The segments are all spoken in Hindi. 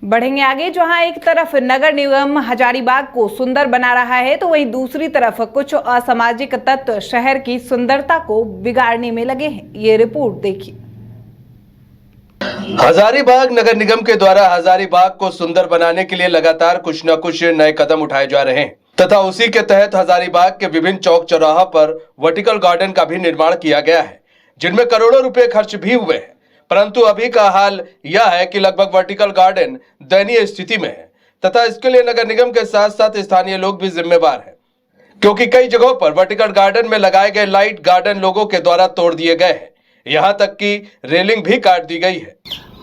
बढ़ेंगे आगे। जहां एक तरफ नगर निगम हजारीबाग को सुंदर बना रहा है तो वहीं दूसरी तरफ कुछ असामाजिक तत्व शहर की सुंदरता को बिगाड़ने में लगे हैं। ये रिपोर्ट देखिए। हजारीबाग नगर निगम के द्वारा हजारीबाग को सुंदर बनाने के लिए लगातार कुछ न कुछ नए कदम उठाए जा रहे हैं तथा उसी के तहत हजारीबाग के विभिन्न चौक चौराहा पर वर्टिकल गार्डन का भी निर्माण किया गया है, जिनमें करोड़ों रुपए खर्च भी हुए हैं। परंतु अभी का हाल यह है कि लगभग वर्टिकल गार्डन दयनीय स्थिति में है तथा इसके लिए नगर निगम के साथ साथ स्थानीय लोग भी जिम्मेवार हैं, क्योंकि कई जगहों पर वर्टिकल गार्डन में लगाए गए लाइट गार्डन लोगों के द्वारा तोड़ दिए गए हैं। यहाँ तक कि रेलिंग भी काट दी गई है।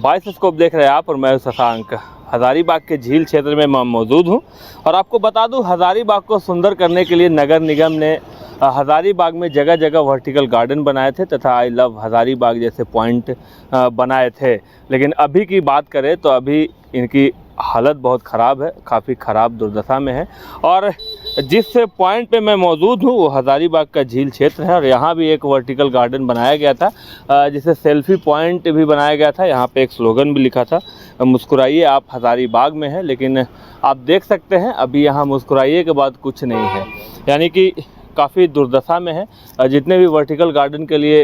बाइस्कोप देख रहे हैं आप और मैं शशांक। हजारीबाग के झील क्षेत्र में मैं मौजूद हूं और आपको बता दूं, हजारीबाग को सुंदर करने के लिए नगर निगम ने हजारीबाग में जगह जगह वर्टिकल गार्डन बनाए थे तथा आई लव हजारीबाग जैसे पॉइंट बनाए थे। लेकिन अभी की बात करें तो अभी इनकी हालत बहुत ख़राब है, काफ़ी ख़राब दुर्दशा में है। और जिस पॉइंट पे मैं मौजूद हूँ वो हजारीबाग का झील क्षेत्र है और यहाँ भी एक वर्टिकल गार्डन बनाया गया था, जिसे सेल्फी पॉइंट भी बनाया गया था। यहाँ पे एक स्लोगन भी लिखा था, मुस्कुराइए आप हजारीबाग में है। लेकिन आप देख सकते हैं अभी यहाँ मुस्कुराइए के बाद कुछ नहीं है, यानी कि काफ़ी दुर्दशा में है। जितने भी वर्टिकल गार्डन के लिए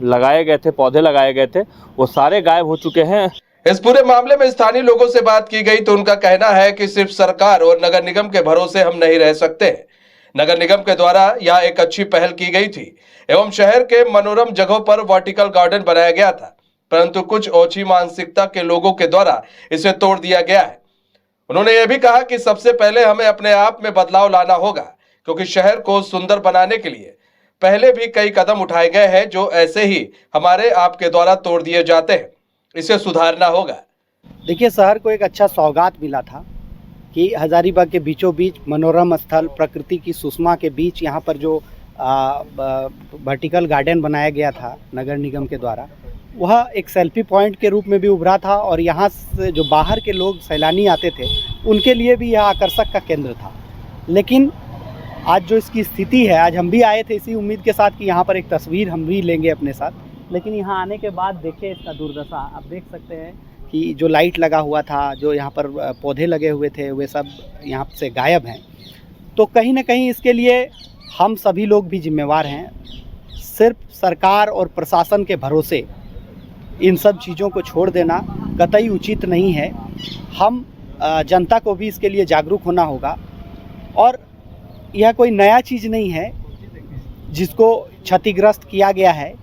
लगाए गए थे, पौधे लगाए गए थे, वो सारे गायब हो चुके हैं। इस पूरे मामले में स्थानीय लोगों से बात की गई तो उनका कहना है कि सिर्फ सरकार और नगर निगम के भरोसे हम नहीं रह सकते। नगर निगम के द्वारा यह एक अच्छी पहल की गई थी एवं शहर के मनोरम जगहों पर वर्टिकल गार्डन बनाया गया था, परंतु कुछ ओछी मानसिकता के लोगों के द्वारा इसे तोड़ दिया गया है। उन्होंने यह भी कहा कि सबसे पहले हमें अपने आप में बदलाव लाना होगा, क्योंकि शहर को सुंदर बनाने के लिए पहले भी कई कदम उठाए गए हैं जो ऐसे ही हमारे आपके द्वारा तोड़ दिए जाते हैं। इसे सुधारना होगा। देखिए, शहर को एक अच्छा सौगात मिला था कि हजारीबाग के बीचों बीच मनोरम स्थल, प्रकृति की सुषमा के बीच यहाँ पर जो वर्टिकल गार्डन बनाया गया था नगर निगम के द्वारा, वह एक सेल्फी पॉइंट के रूप में भी उभरा था और यहाँ से जो बाहर के लोग सैलानी आते थे उनके लिए भी यह आकर्षक का केंद्र था। लेकिन आज जो इसकी स्थिति है, आज हम भी आए थे इसी उम्मीद के साथ कि यहाँ पर एक तस्वीर हम भी लेंगे अपने साथ, लेकिन यहाँ आने के बाद देखिए इसका दुर्दशा। आप देख सकते हैं कि जो लाइट लगा हुआ था, जो यहाँ पर पौधे लगे हुए थे, वे सब यहाँ से गायब हैं। तो कहीं ना कहीं इसके लिए हम सभी लोग भी जिम्मेवार हैं। सिर्फ सरकार और प्रशासन के भरोसे इन सब चीज़ों को छोड़ देना कतई उचित नहीं है। हम जनता को भी इसके लिए जागरूक होना होगा और यह कोई नया चीज़ नहीं है जिसको क्षतिग्रस्त किया गया है।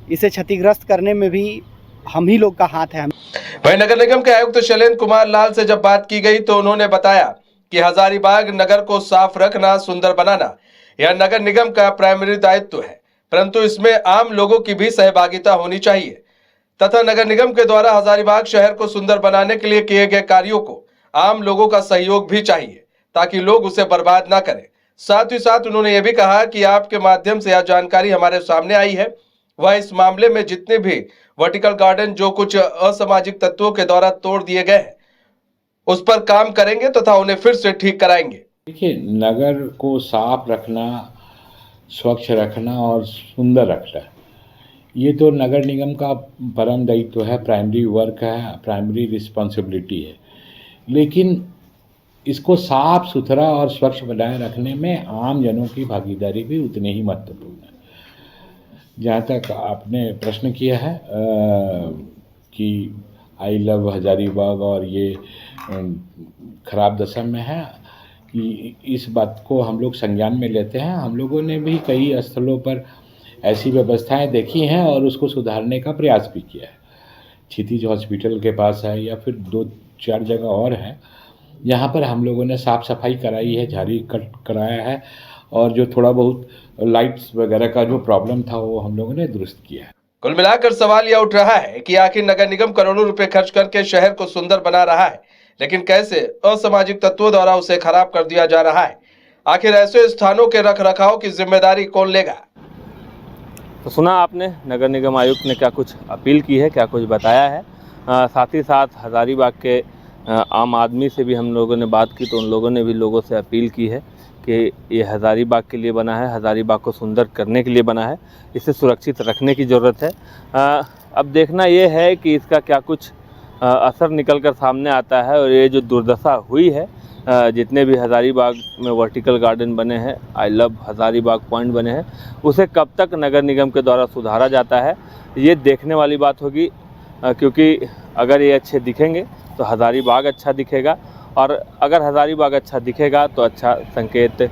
इसे क्षतिग्रस्त करने में भी हम ही लोग का हाथ है। वहीं नगर निगम के आयुक्त शैलेंद्र कुमार लाल से जब बात की गई तो उन्होंने बताया कि हजारीबाग नगर को साफ रखना, सुंदर बनाना यह नगर निगम का प्राइमरी दायित्व है, परंतु इसमें आम लोगों की भी सहभागिता होनी चाहिए तथा नगर निगम के द्वारा हजारीबाग शहर को सुंदर बनाने के लिए किए गए कार्यों को आम लोगों का सहयोग भी चाहिए ताकि लोग उसे बर्बाद ना करें। साथ ही साथ उन्होंने ये भी कहा कि आपके माध्यम से यह जानकारी हमारे सामने आई है, वह इस मामले में जितने भी वर्टिकल गार्डन जो कुछ असामाजिक तत्वों के द्वारा तोड़ दिए गए हैं उस पर काम करेंगे तथा उन्हें फिर से ठीक कराएंगे। देखिए, नगर को साफ रखना, स्वच्छ रखना और सुंदर रखना, ये तो नगर निगम का परम दायित्व है, प्राइमरी वर्क है, प्राइमरी रिस्पॉन्सिबिलिटी है। लेकिन इसको साफ सुथरा और स्वच्छ बनाए रखने में आम जनों की भागीदारी भी उतनी ही महत्वपूर्ण है। जहाँ तक आपने प्रश्न किया है कि आई लव हजारीबाग और ये ख़राब दशा में है, कि इस बात को हम लोग संज्ञान में लेते हैं। हम लोगों ने भी कई स्थलों पर ऐसी व्यवस्थाएं देखी हैं और उसको सुधारने का प्रयास भी किया है। क्षितिज हॉस्पिटल के पास है या फिर 2-4 जगह और हैं, यहाँ पर हम लोगों ने साफ़ सफाई कराई है, झाड़ी कट कराया है और जो थोड़ा बहुत लाइट्स वगैरह का जो प्रॉब्लम था वो हम लोगों ने दुरुस्त किया है। कुल मिलाकर सवाल यह उठ रहा है कि आखिर नगर निगम करोड़ों रुपए खर्च करके शहर को सुंदर बना रहा है, लेकिन कैसे असामाजिक तत्वों द्वारा उसे खराब कर दिया जा रहा है। आखिर ऐसे स्थानों के रख रखाव की जिम्मेदारी कौन लेगा। तो सुना आपने नगर निगम आयुक्त ने क्या कुछ अपील की है, क्या कुछ बताया है। साथ ही साथ हजारीबाग के आम आदमी से भी हम लोगों ने बात की तो उन लोगों ने भी लोगों से अपील की है कि ये हजारीबाग के लिए बना है, हजारीबाग को सुंदर करने के लिए बना है, इसे सुरक्षित रखने की ज़रूरत है। अब देखना ये है कि इसका क्या कुछ असर निकल कर सामने आता है। और ये जो दुर्दशा हुई है, जितने भी हज़ारीबाग में वर्टिकल गार्डन बने हैं, आई लव हज़ारीबाग पॉइंट बने हैं, उसे कब तक नगर निगम के द्वारा सुधारा जाता है, ये देखने वाली बात होगी। क्योंकि अगर ये अच्छे दिखेंगे तो हज़ारीबाग अच्छा दिखेगा, और अगर हज़ारीबाग अच्छा दिखेगा तो अच्छा संकेत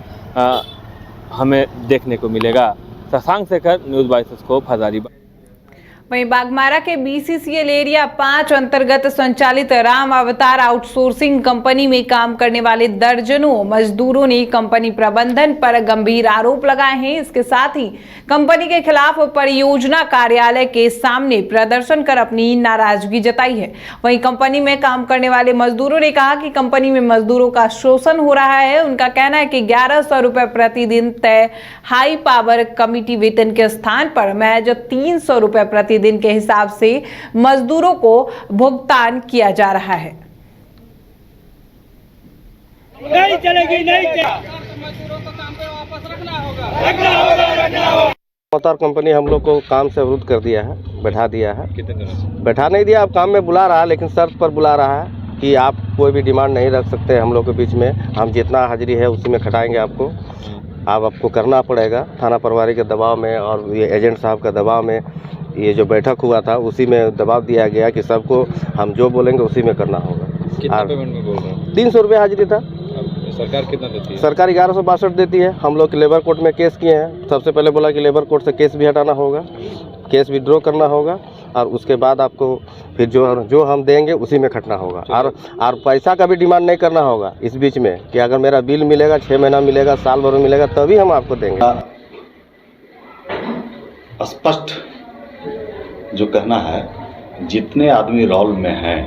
हमें देखने को मिलेगा। Shashank Shekhar, news bioscope, Hazaribagh. वहीं बागमारा के BCCL एरिया 5 अंतर्गत संचालित राम अवतार आउटसोर्सिंग कंपनी में काम करने वाले दर्जनों मजदूरों ने कंपनी प्रबंधन पर गंभीर आरोप लगाए हैं। इसके साथ ही कंपनी के खिलाफ परियोजना कार्यालय के सामने प्रदर्शन कर अपनी नाराजगी जताई है। वहीं कंपनी में काम करने वाले मजदूरों ने कहा कि कंपनी में मजदूरों का शोषण हो रहा है। उनका कहना है कि 1100 रुपए प्रतिदिन तय हाई पावर कमिटी वेतन के स्थान पर महज 300 रुपए प्रतिदिन के हिसाब से मजदूरों को भुगतान किया जा रहा है। नहीं चलेगी, नहीं चलेगी। मजदूरों को काम पे वापस रखना होगा। अवतार कंपनी हम लोग को काम से अवरुद्ध कर दिया है, बैठा दिया है। कितने दिनों से? बैठा नहीं दिया, अब काम में बुला रहा है, लेकिन शर्त पर बुला रहा है कि आप कोई भी डिमांड नहीं रख सकते हम लोग के बीच में। हम जितना हाजिरी है उसी में खटाएंगे आपको करना पड़ेगा। थाना प्रभारी के दबाव में और ये एजेंट साहब का दबाव में ये जो बैठक हुआ था उसी में दबाव दिया गया कि सबको हम जो बोलेंगे उसी में करना होगा। कितना पेमेंट में बोल रहे हैं? 300 रुपये हाजिरी था। सरकार कितना देती है? सरकार 1162 देती है। हम लोग लेबर कोर्ट में केस किए हैं। सबसे पहले बोला कि लेबर कोर्ट से केस भी हटाना होगा, केस विड्रॉ करना होगा, और उसके बाद आपको फिर जो हम देंगे उसी में खटना होगा। और पैसा का भी डिमांड नहीं करना होगा इस बीच में कि अगर मेरा बिल मिलेगा, 6 महीना मिलेगा, साल भर मिलेगा, तभी हम आपको देंगे। स्पष्ट जो कहना है, जितने आदमी रोल में हैं,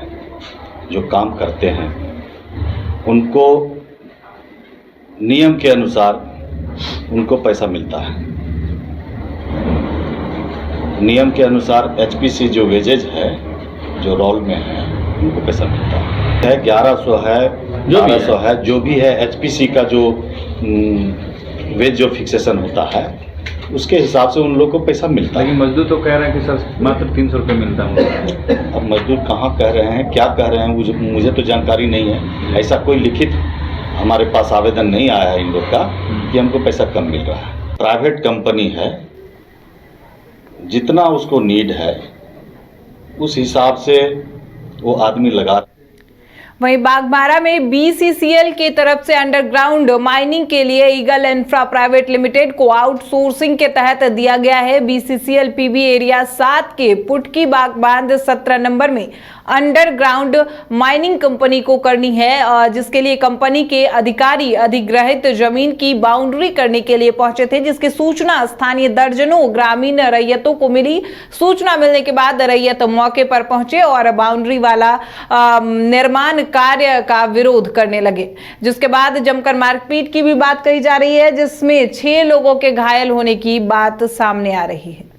जो काम करते हैं, उनको नियम के अनुसार उनको पैसा मिलता है। नियम के अनुसार HPC जो वेजेज है, जो रोल में है, उनको पैसा मिलता है। 1100 है, 1200 है, जो भी है HPC का जो वेज जो फिक्सेशन होता है उसके हिसाब से उन लोगों को पैसा मिलता है। लेकिन मजदूर तो कह रहे हैं कि सर मात्र 300 रुपये मिलता है। अब मजदूर कहाँ कह रहे हैं, क्या कह रहे हैं, मुझे तो जानकारी नहीं है। ऐसा कोई लिखित हमारे पास आवेदन नहीं आया है इन लोग का कि हमको पैसा कम मिल रहा है। प्राइवेट कंपनी है, जितना उसको नीड है उस हिसाब से वो आदमी लगा। वहीं बागमारा में BCCL की तरफ से अंडरग्राउंड माइनिंग के लिए ईगल इंफ्रा प्राइवेट लिमिटेड को आउटसोर्सिंग के तहत दिया गया है। BCCL PB एरिया 7 के पुटकी बाग बांध 17 नंबर में अंडरग्राउंड माइनिंग कंपनी को करनी है, जिसके लिए कंपनी के अधिकारी अधिग्रहित जमीन की बाउंड्री करने के लिए पहुंचे थे, जिसकी सूचना स्थानीय दर्जनों ग्रामीण रैयतों को मिली। सूचना मिलने के बाद रैयत मौके पर पहुंचे और बाउंड्री वाला निर्माण कार्य का विरोध करने लगे, जिसके बाद जमकर मारपीट की भी बात कही जा रही है, जिसमें 6 लोगों के घायल होने की बात सामने आ रही है।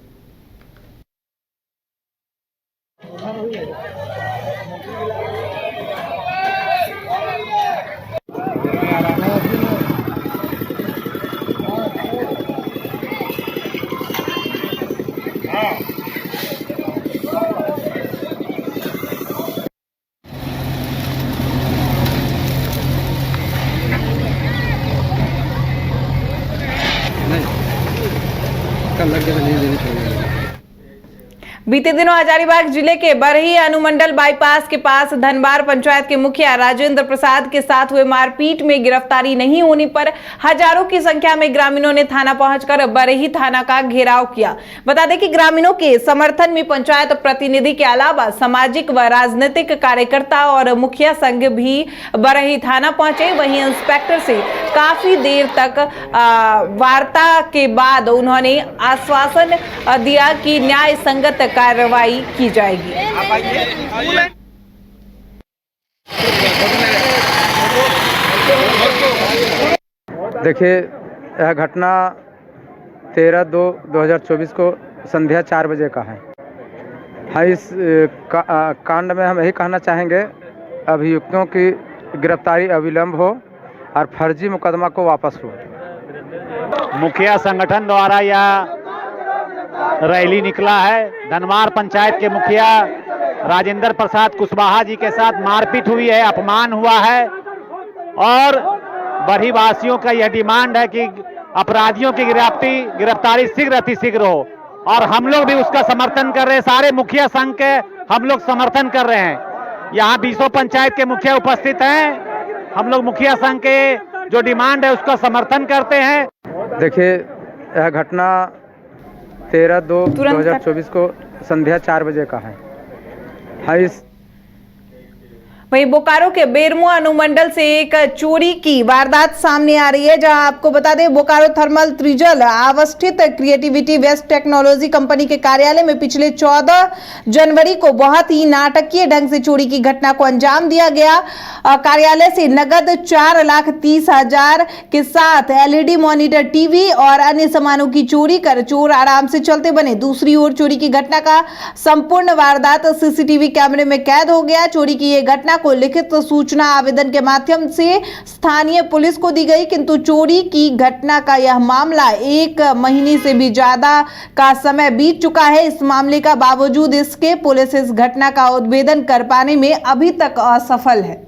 बीते दिनों हजारीबाग जिले के बरही अनुमंडल बाईपास के पास धनबार पंचायत के मुखिया राजेंद्र प्रसाद के साथ हुए मारपीट में गिरफ्तारी नहीं होने पर हजारों की संख्या में ग्रामीणों ने थाना पहुंचकर बरही थाना का घेराव किया। बता दें कि ग्रामीणों के समर्थन में पंचायत प्रतिनिधि के अलावा सामाजिक व राजनीतिक कार्यकर्ता और मुखिया संघ भी बरही थाना पहुंचे। वहीं इंस्पेक्टर से काफी देर तक वार्ता के बाद उन्होंने आश्वासन दिया कि न्याय संगत कार्रवाई की जाएगी। देखिए, यह घटना 13/2/2024 को संध्या 4 बजे का है। इस कांड में हम यही कहना चाहेंगे, अभियुक्तों की गिरफ्तारी अविलंब हो और फर्जी मुकदमा को वापस हो। मुखिया संगठन द्वारा यह रैली निकला है। धनबार पंचायत के मुखिया राजेंद्र प्रसाद कुशवाहा जी के साथ मारपीट हुई है, अपमान हुआ है और बरही वासियों का यह डिमांड है कि अपराधियों की गिरफ्तारी शीघ्र अति शीघ्र हो और हम लोग भी उसका समर्थन कर रहे हैं। सारे मुखिया संघ के हम लोग समर्थन कर रहे हैं। यहाँ 20 पंचायत के मुखिया उपस्थित हैं। हम लोग मुखिया संघ के जो डिमांड है उसका समर्थन करते हैं। देखिए, यह घटना 13/2/2024 को संध्या 4 बजे का है। वहीं बोकारो के बेरमो अनुमंडल से एक चोरी की वारदात सामने आ रही है, जहां आपको बता दें बोकारो थर्मल त्रिजल अवस्थित क्रिएटिविटी वेस्ट टेक्नोलॉजी कंपनी के कार्यालय में पिछले 14 जनवरी को बहुत ही नाटकीय ढंग से चोरी की घटना को अंजाम दिया गया। कार्यालय से नगद 4,30,000 के साथ एलईडी मॉनिटर, टीवी और अन्य सामानों की चोरी कर चोर आराम से चलते बने। दूसरी ओर चोरी की घटना का संपूर्ण वारदात सीसीटीवी कैमरे में कैद हो गया। चोरी की यह घटना को लिखित सूचना आवेदन के माध्यम से स्थानीय पुलिस को दी गई, किंतु चोरी की घटना का यह मामला 1 महीने से भी ज्यादा का समय बीत चुका है। इस मामले का बावजूद इसके पुलिस इस घटना का उद्भेदन कर पाने में अभी तक असफल है।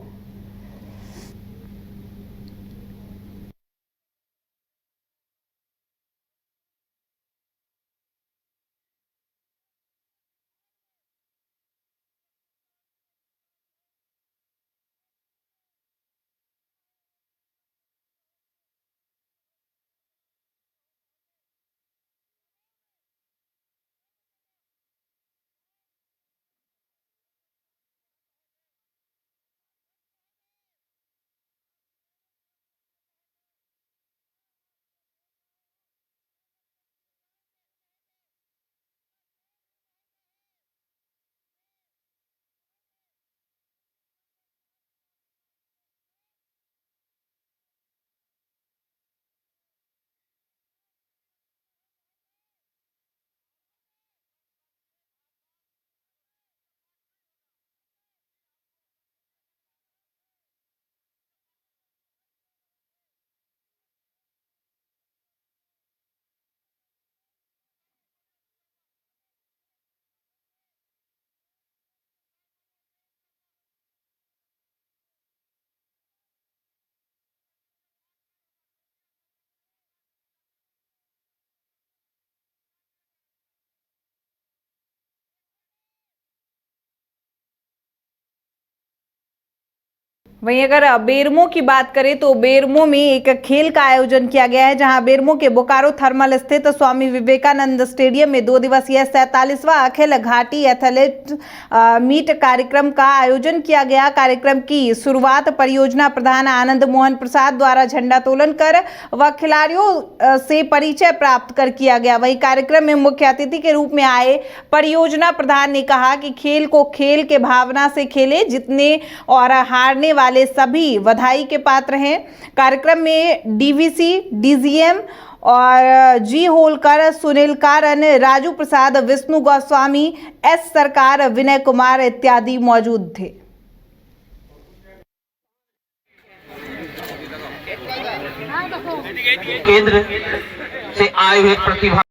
वहीं अगर बेरमो की बात करें तो बेरमो में एक खेल का आयोजन किया गया है, जहां बेरमो के बोकारो थर्मल स्थित स्वामी विवेकानंद स्टेडियम में 2 दिवसीय 47वां अखिल घाटी एथलेट मीट कार्यक्रम का आयोजन किया गया। कार्यक्रम की शुरुआत परियोजना प्रधान आनंद मोहन प्रसाद द्वारा झंडोत्तोलन कर व खिलाड़ियों से परिचय प्राप्त कर किया गया। वहीं कार्यक्रम में मुख्य अतिथि के रूप में आए परियोजना प्रधान ने कहा कि खेल को खेल के भावना से खेले, जीतने और हारने वाले सभी बधाई के पात्र हैं। कार्यक्रम में डीवीसी, डीजीएम और जी होलकर, सुनील कारण, राजू प्रसाद, विष्णु गोस्वामी, एस सरकार, विनय कुमार इत्यादि मौजूद थे। केंद्र से आए हुए प्रतिभा